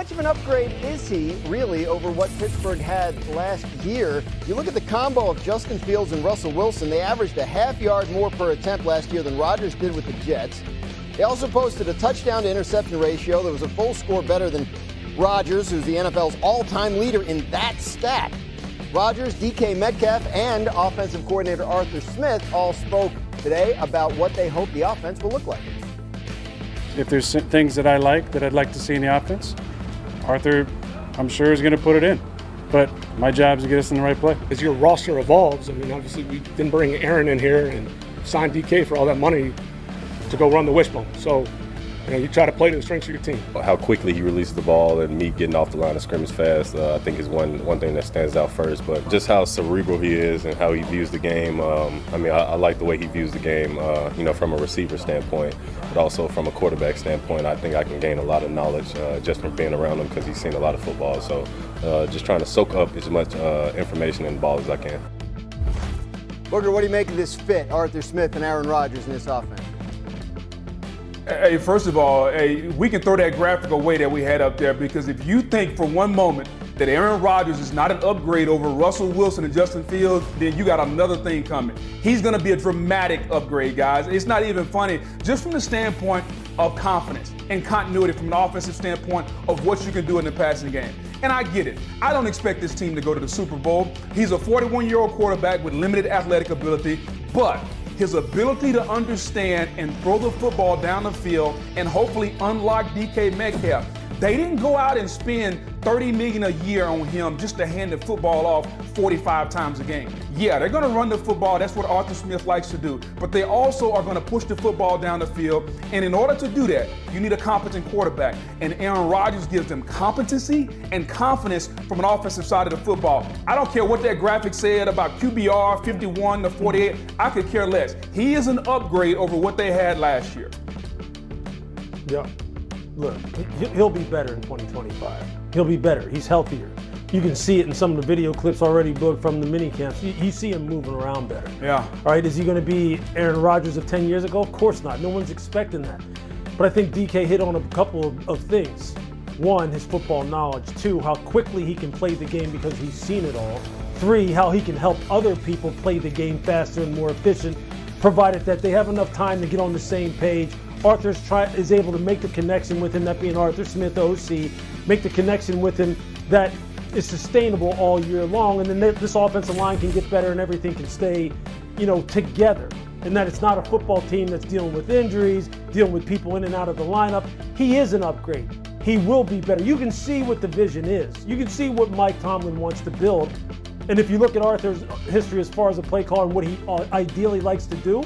much of an upgrade is he really over what Pittsburgh had last year? You look at the combo of Justin Fields and Russell Wilson, they averaged a half yard more per attempt last year than Rodgers did with the Jets. They also posted a touchdown to interception ratio that was a full score better than Rodgers, who's the NFL's all-time leader in that stat. Rodgers, DK Metcalf, and offensive coordinator Arthur Smith all spoke today about what they hope the offense will look like. If there's things that I'd like to see in the offense, Arthur, I'm sure, is going to put it in. But my job is to get us in the right play. As your roster evolves, I mean, obviously we didn't bring Aaron in here and sign DK for all that money to go run the wishbone. So, you try to play to the strengths of your team. How quickly he releases the ball and me getting off the line of scrimmage fast, I think is one thing that stands out first. But just how cerebral he is and how he views the game. I like the way he views the game, from a receiver standpoint, but also from a quarterback standpoint. I think I can gain a lot of knowledge just from being around him because he's seen a lot of football. So just trying to soak up as much information in the ball as I can. Booger, what do you make of this fit, Arthur Smith and Aaron Rodgers in this offense? Hey, first of all, we can throw that graphic away that we had up there, because if you think for one moment that Aaron Rodgers is not an upgrade over Russell Wilson and Justin Fields, then you got another thing coming. He's going to be a dramatic upgrade, guys. It's not even funny, just from the standpoint of confidence and continuity from an offensive standpoint of what you can do in the passing game. And I get it. I don't expect this team to go to the Super Bowl. He's a 41-year-old quarterback with limited athletic ability, but his ability to understand and throw the football down the field and hopefully unlock DK Metcalf. They didn't go out and spend $30 million a year on him just to hand the football off 45 times a game. Yeah, they're going to run the football. That's what Arthur Smith likes to do. But they also are going to push the football down the field. And in order to do that, you need a competent quarterback. And Aaron Rodgers gives them competency and confidence from an offensive side of the football. I don't care what that graphic said about QBR 51 to 48. I could care less. He is an upgrade over what they had last year. Yeah. Look, he'll be better in 2025. He'll be better. He's healthier. You can see it in some of the video clips already booked from the mini camps. You see him moving around better. Yeah. All right, is he going to be Aaron Rodgers of 10 years ago? Of course not. No one's expecting that. But I think DK hit on a couple of things. One, his football knowledge. Two, how quickly he can play the game because he's seen it all. Three, how he can help other people play the game faster and more efficient, provided that they have enough time to get on the same page. Arthur is able to make the connection with him, that being Arthur Smith, OC, make the connection with him that is sustainable all year long, and then this offensive line can get better and everything can stay, together. And that it's not a football team that's dealing with injuries, dealing with people in and out of the lineup. He is an upgrade. He will be better. You can see what the vision is. You can see what Mike Tomlin wants to build. And if you look at Arthur's history as far as a play caller and what he ideally likes to do,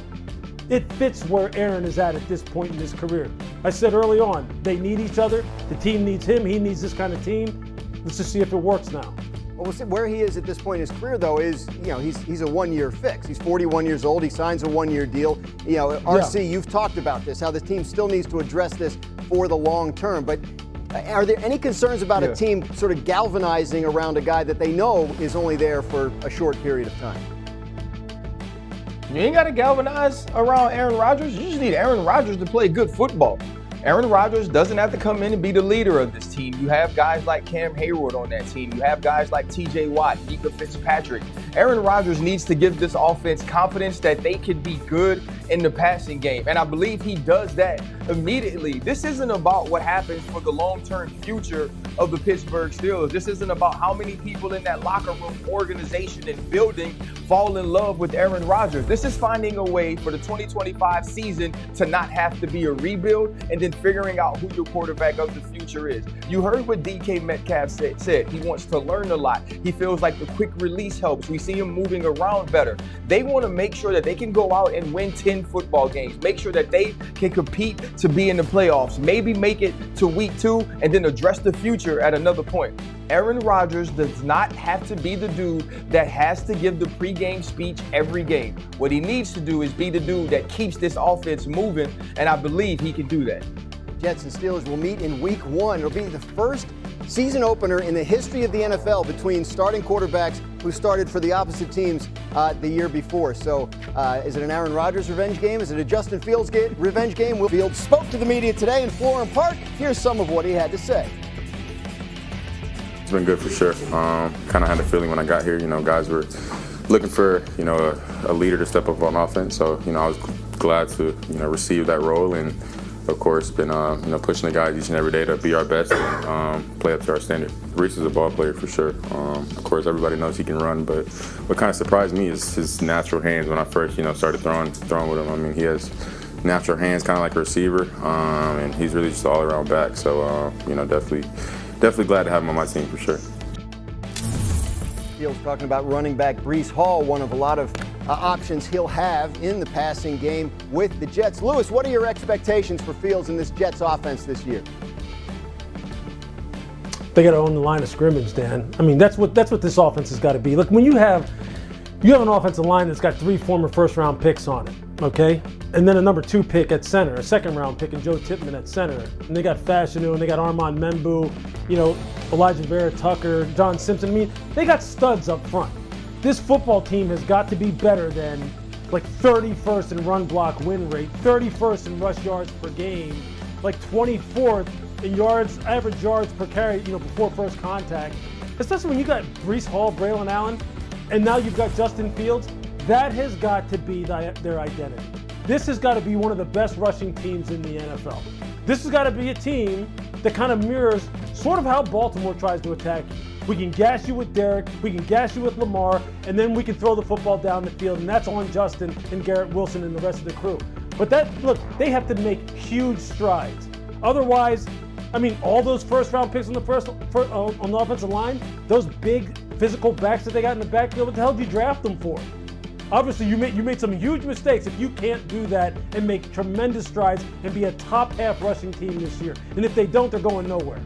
it fits where Aaron is at this point in his career. I said early on, they need each other. The team needs him. He needs this kind of team. Let's just see if it works now. Well, where he is at this point in his career, though, is, he's a one-year fix. He's 41 years old. He signs a one-year deal. RC, You've talked about this, how the team still needs to address this for the long term. But are there any concerns about a team sort of galvanizing around a guy that they know is only there for a short period of time? You ain't got to galvanize around Aaron Rodgers. You just need Aaron Rodgers to play good football. Aaron Rodgers doesn't have to come in and be the leader of this team. You have guys like Cam Hayward on that team. You have guys like TJ Watt, Micah Fitzpatrick. Aaron Rodgers needs to give this offense confidence that they can be good in the passing game. And I believe he does that immediately. This isn't about what happens for the long-term future of the Pittsburgh Steelers. This isn't about how many people in that locker room, organization, and building fall in love with Aaron Rodgers. This is finding a way for the 2025 season to not have to be a rebuild and then figuring out who your quarterback of the future is. You heard what DK Metcalf said. He wants to learn a lot. He feels like the quick release helps. We see him moving around better. They want to make sure that they can go out and win 10 football games. Make sure that they can compete to be in the playoffs. Maybe make it to week 2 and then address the future at another point. Aaron Rodgers does not have to be the dude that has to give the pregame speech every game. What he needs to do is be the dude that keeps this offense moving, and I believe he can do that. Jets and Steelers will meet in week 1. It'll be the first season opener in the history of the NFL between starting quarterbacks who started for the opposite teams the year before. So is it an Aaron Rodgers revenge game? Is it a Justin Fields revenge game? Fields spoke to the media today in Florham Park. Here's some of what he had to say. It's been good for sure. Kind of had a feeling when I got here, guys were looking for, a leader to step up on offense. So, I was glad to, receive that role, and of course, been, pushing the guys each and every day to be our best and play up to our standard. Reese is a ball player for sure. Of course, everybody knows he can run, but what kind of surprised me is his natural hands when I first, started throwing with him. I mean, he has natural hands, kind of like a receiver, and he's really just all around back. So, definitely glad to have him on my team for sure. Fields talking about running back Breece Hall, one of a lot of options he'll have in the passing game with the Jets. Lewis, what are your expectations for Fields in this Jets offense this year? They got to own the line of scrimmage, Dan. I mean, that's what this offense has got to be. Look, when you have an offensive line that's got 3 former first-round picks on it, okay? And then a number 2 pick at center, a second-round pick, and Joe Tippmann at center. And they got Fashanu, and they got Armand Membu, Elijah Vera Tucker, John Simpson. I mean, they got studs up front. This football team has got to be better than like 31st in run block win rate, 31st in rush yards per game, like 24th in average yards per carry, before first contact. Especially when you got Breece Hall, Braylon Allen, and now you've got Justin Fields. That has got to be their identity. This has got to be one of the best rushing teams in the NFL. This has got to be a team that kind of mirrors sort of how Baltimore tries to attack you. We can gash you with Derek, we can gash you with Lamar, and then we can throw the football down the field, and that's on Justin and Garrett Wilson and the rest of the crew. But they have to make huge strides. Otherwise, I mean, all those first-round picks on the offensive line, those big physical backs that they got in the backfield, what the hell did you draft them for? Obviously, you made some huge mistakes if you can't do that and make tremendous strides and be a top-half rushing team this year. And if they don't, they're going nowhere.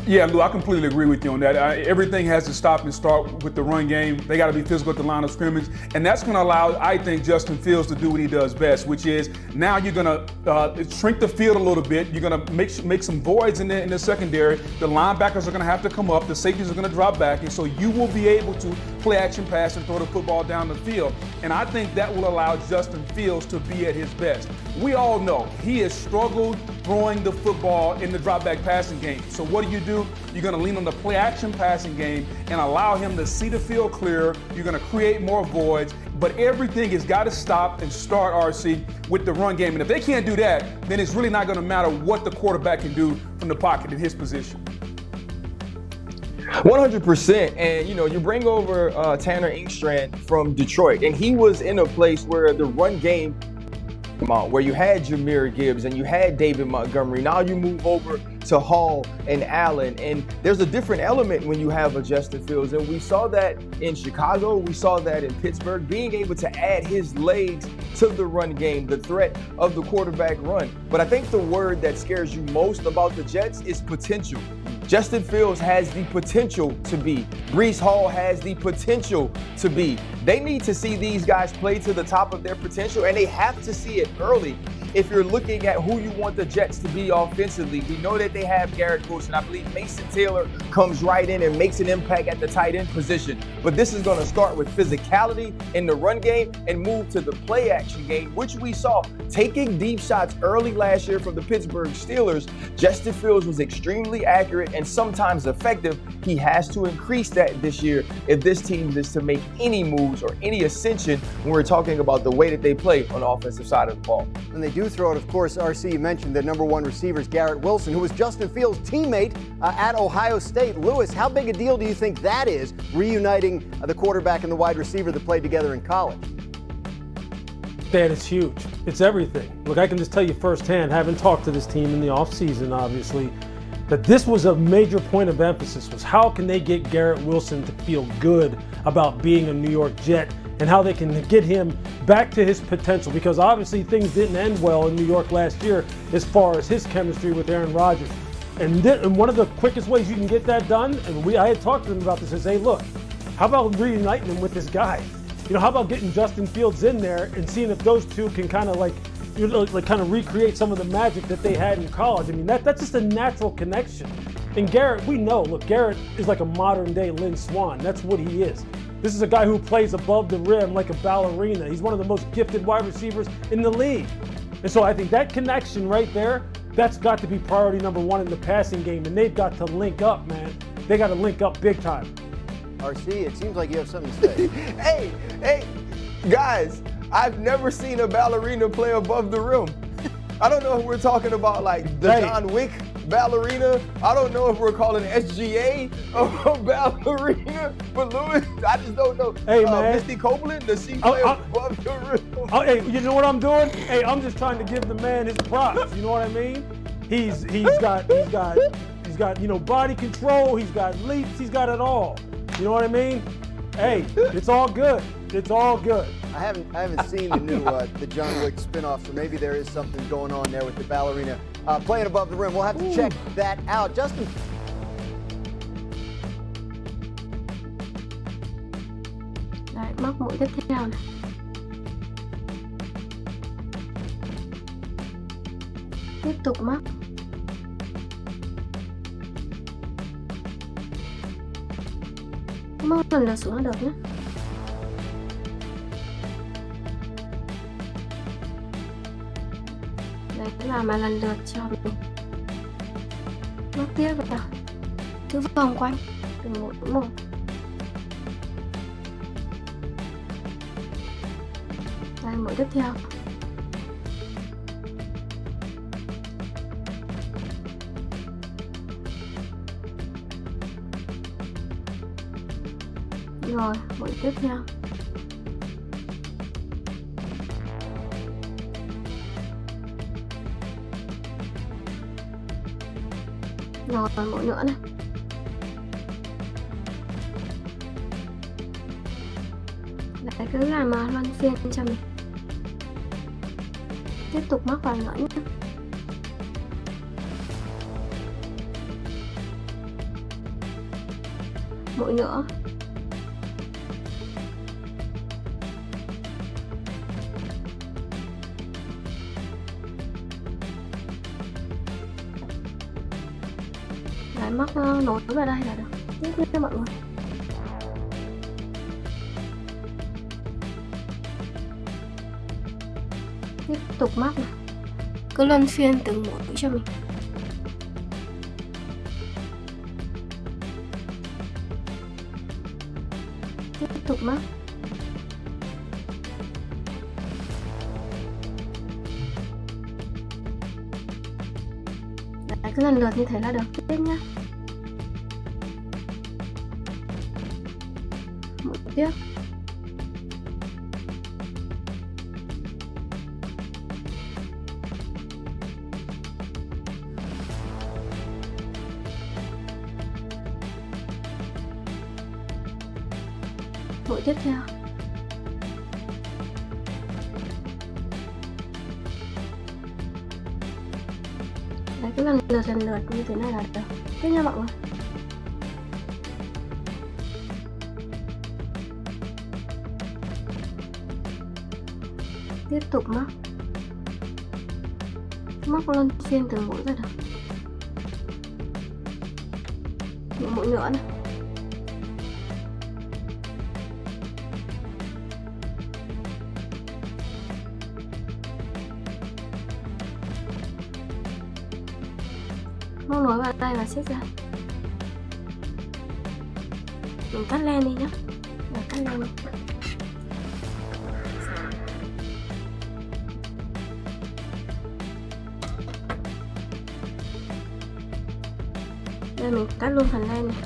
Yeah, Lou, I completely agree with you on that. Everything has to stop and start with the run game. They got to be physical at the line of scrimmage. And that's going to allow, I think, Justin Fields to do what he does best, which is now you're going to shrink the field a little bit. You're going to make some voids in the secondary. The linebackers are going to have to come up. The safeties are going to drop back. And so you will be able to play action pass and throw the football down the field. And I think that will allow Justin Fields to be at his best. We all know he has struggled throwing the football in the drop back passing game. So what do? You're going to lean on the play action passing game and allow him to see the field clear. You're going to create more voids, but everything has got to stop and start, RC, with the run game. And if they can't do that, then it's really not going to matter what the quarterback can do from the pocket in his position. 100%. And, you bring over Tanner Inkstrand from Detroit, and he was in a place where the run game, where you had Jahmyr Gibbs and you had David Montgomery. Now you move over to Hall and Allen, and there's a different element when you have a Justin Fields. And we saw that in Chicago, we saw that in Pittsburgh, being able to add his legs to the run game, the threat of the quarterback run. But I think the word that scares you most about the Jets is potential. Justin Fields has the potential to be. Breece Hall has the potential to be. They need to see these guys play to the top of their potential, and they have to see it early. If you're looking at who you want the Jets to be offensively, we know that they have Garrett Wilson. I believe Mason Taylor comes right in and makes an impact at the tight end position. But this is going to start with physicality in the run game and move to the play action game, which we saw taking deep shots early last year from the Pittsburgh Steelers. Justin Fields was extremely accurate and sometimes effective. He has to increase that this year if this team is to make any moves or any ascension when we're talking about the way that they play on the offensive side of the ball. And they do throw it, of course. RC, you mentioned the number 1 receiver is Garrett Wilson, who was Justin Fields' teammate at Ohio State. Lewis, how big a deal do you think that is, reuniting the quarterback and the wide receiver that played together in college? Dan, it's huge. It's everything. Look, I can just tell you firsthand, having talked to this team in the offseason, obviously, that this was a major point of emphasis, was how can they get Garrett Wilson to feel good about being a New York Jet and how they can get him back to his potential, because obviously things didn't end well in New York last year as far as his chemistry with Aaron Rodgers. And one of the quickest ways you can get that done, and I had talked to them about this, is, hey, look, how about reuniting him with this guy? How about getting Justin Fields in there and seeing if those two can kind of recreate some of the magic that they had in college. I mean, that's just a natural connection. And Garrett, we know, look, Garrett is like a modern day Lynn Swann. That's what he is. This is a guy who plays above the rim like a ballerina. He's one of the most gifted wide receivers in the league. And so I think that connection right there, That's got to be priority number one in the passing game, and they've got to link up, man. They got to link up big time. RC, it seems like you have something to say. Hey, guys, I've never seen a ballerina play above the rim. I don't know if we're talking about like the John Wick ballerina. I don't know if we're calling SGA a ballerina. But Louis, I just don't know. Hey, man. Misty Copeland, does she play above the rim? Hey, you know what I'm doing? Hey, I'm just trying to give the man his props. You know what I mean? He's got body control. He's got leaps. He's got it all. You know what I mean? Hey, it's all good. It's all good. I haven't seen the new the John Wick spinoff, so maybe there is something going on there with the ballerina playing above the rim. We'll have to check that out. Justin. Đấy, móc mũi tiếp theo này. Tiếp tục móc. Móc lần lượt xuống là được nhé. Đấy, làm mà lần lượt cho mình. Móc tiếp vào. Cứ vòng quanh từng mũi một. Đây, mũi tiếp theo. Rồi, mũi tiếp theo. Rồi, mũi nữa này. Đấy, cứ làm luân phiên cho mình. Tiếp tục móc vào nữa nhé. Mũi nữa. Đấy, móc nối vào đây là được. Tiếp nha mọi người. Tiếp tục móc này. Cứ luân phiên từng mũi cho mình. Tiếp tục móc. Đấy, cứ lần lượt như thế là được. Tiếp nhá. Mũi tiếp. Mũi tiếp theo. Đấy, cứ lần lượt như thế này là được. Tiếp nha mọi người. Tiếp tục móc. Móc luân phiên từng mũi ra được. Một mũi nữa này. Móc nối vào đây và xếp ra. Mình cắt len đi nhé. Và cắt len đi. Đây mình cắt luôn phần len này.